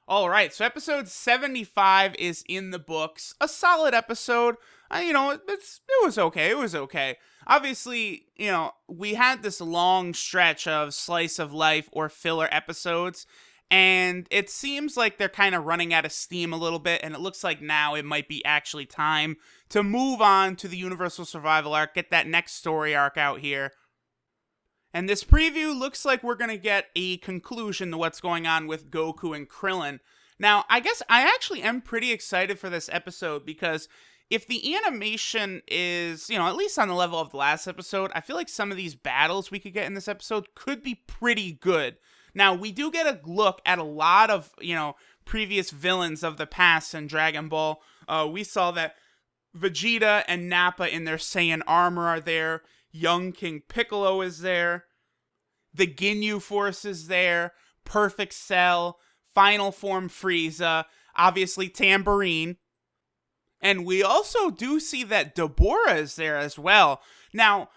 All right, so episode 75 is in the books. A solid episode. It was okay. It was okay. Obviously, we had this long stretch of slice of life or filler episodes, and it seems like they're kind of running out of steam a little bit, and it looks like now it might be actually time to move on to the Universal Survival arc, get that next story arc out here. And this preview looks like we're going to get a conclusion to what's going on with Goku and Krillin. Now, I guess I actually am pretty excited for this episode because if the animation is, at least on the level of the last episode, I feel like some of these battles we could get in this episode could be pretty good. Now, we do get a look at a lot of, previous villains of the past in Dragon Ball. We saw that Vegeta and Nappa in their Saiyan armor are there. Young King Piccolo is there. The Ginyu Force is there. Perfect Cell. Final Form Frieza. Obviously Tambourine. And we also do see that Deborah is there as well. Now,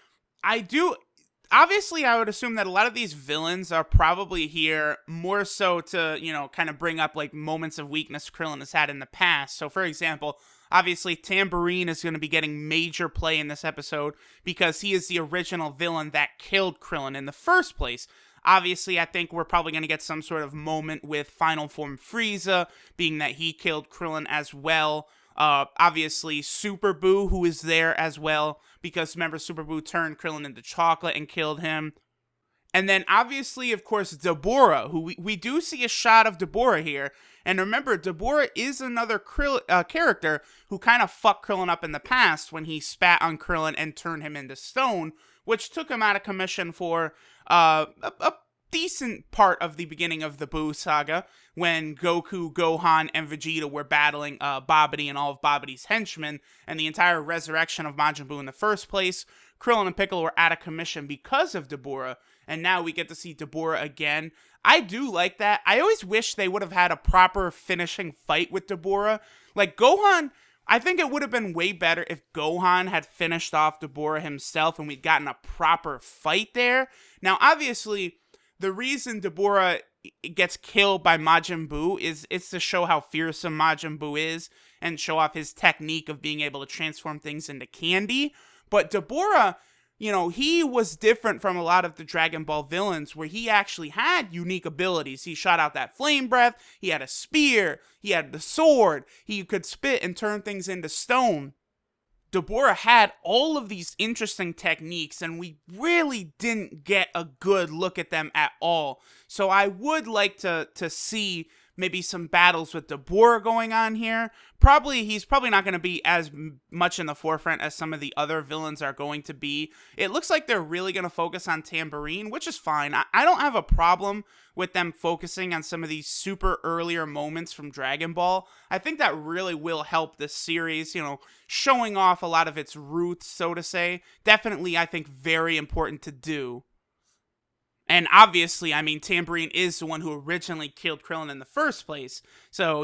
obviously, I would assume that a lot of these villains are probably here more so to, kind of bring up like moments of weakness Krillin has had in the past. So, for example, obviously, Tambourine is going to be getting major play in this episode because he is the original villain that killed Krillin in the first place. Obviously, I think we're probably going to get some sort of moment with Final Form Frieza, being that he killed Krillin as well. Obviously, Super Boo, who is there as well, because remember, Super Boo turned Krillin into chocolate and killed him. And then, obviously, of course, Deborah, who we do see a shot of Deborah here. And remember, Deborah is another character who kind of fucked Krillin up in the past when he spat on Krillin and turned him into stone, which took him out of commission for a decent part of the beginning of the Boo saga, when Goku, Gohan, and Vegeta were battling Babidi and all of Babidi's henchmen, and the entire resurrection of Majin Buu in the first place. Krillin and Piccolo were out of commission because of Deborah, and now we get to see Deborah again. I do like that. I always wish they would have had a proper finishing fight with Deborah. Like, Gohan, I think it would have been way better if Gohan had finished off Deborah himself and we'd gotten a proper fight there. Now, obviously, the reason Deborah gets killed by Majin Buu is it's to show how fearsome Majin Buu is and show off his technique of being able to transform things into candy. But Deborah, he was different from a lot of the Dragon Ball villains where he actually had unique abilities. He shot out that flame breath, he had a spear, he had the sword, he could spit and turn things into stone. Deborah had all of these interesting techniques, and we really didn't get a good look at them at all. So I would like to see maybe some battles with Deborah going on here. He's probably not going to be as much in the forefront as some of the other villains are going to be. It looks like they're really going to focus on Tambourine, which is fine. I don't have a problem with them focusing on some of these super earlier moments from Dragon Ball. I think that really will help this series, showing off a lot of its roots, so to say. Definitely, I think, very important to do. And obviously, Tambourine is the one who originally killed Krillin in the first place. So,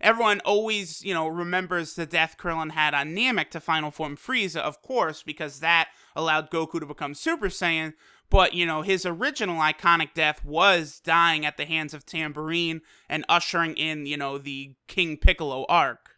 everyone always, remembers the death Krillin had on Namek to Final Form Frieza, of course, because that allowed Goku to become Super Saiyan. But, his original iconic death was dying at the hands of Tambourine and ushering in, the King Piccolo arc.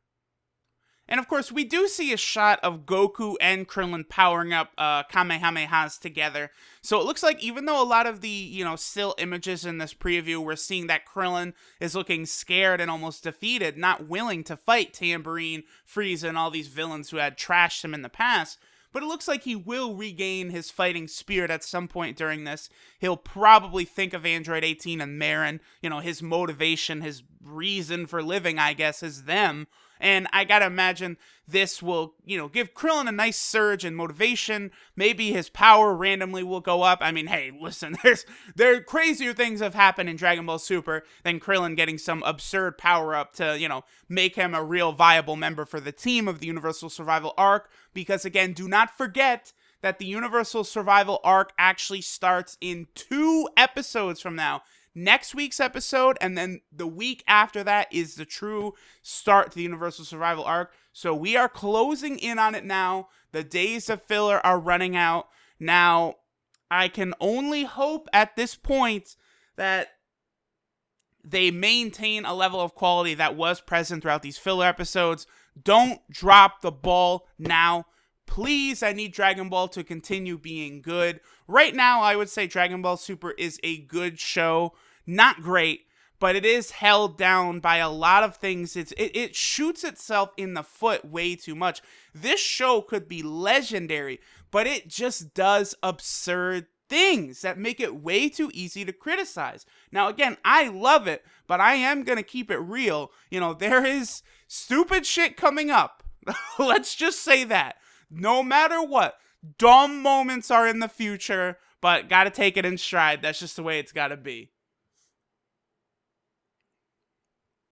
And of course, we do see a shot of Goku and Krillin powering up Kamehamehas together. So it looks like even though a lot of the, still images in this preview, we're seeing that Krillin is looking scared and almost defeated, not willing to fight Tambourine, Frieza, and all these villains who had trashed him in the past. But it looks like he will regain his fighting spirit at some point during this. He'll probably think of Android 18 and Marin. His motivation, his reason for living, I guess, is them. And I gotta imagine this will, give Krillin a nice surge in motivation. Maybe his power randomly will go up. Hey, listen, there crazier things have happened in Dragon Ball Super than Krillin getting some absurd power up to, make him a real viable member for the team of the Universal Survival arc. Because again, do not forget that the Universal Survival arc actually starts in 2 episodes from now. Next week's episode, and then the week after that is the true start to the Universal Survival arc. So we are closing in on it now. The days of filler are running out. Now, I can only hope at this point that they maintain a level of quality that was present throughout these filler episodes. Don't drop the ball now. Please, I need Dragon Ball to continue being good. Right now, I would say Dragon Ball Super is a good show. Not great, but it is held down by a lot of things. It shoots itself in the foot way too much. This show could be legendary, but it just does absurd things that make it way too easy to criticize. Now, again, I love it, but I am going to keep it real. There is stupid shit coming up. Let's just say that. No matter what, dumb moments are in the future, but gotta take it in stride. That's just the way it's gotta be.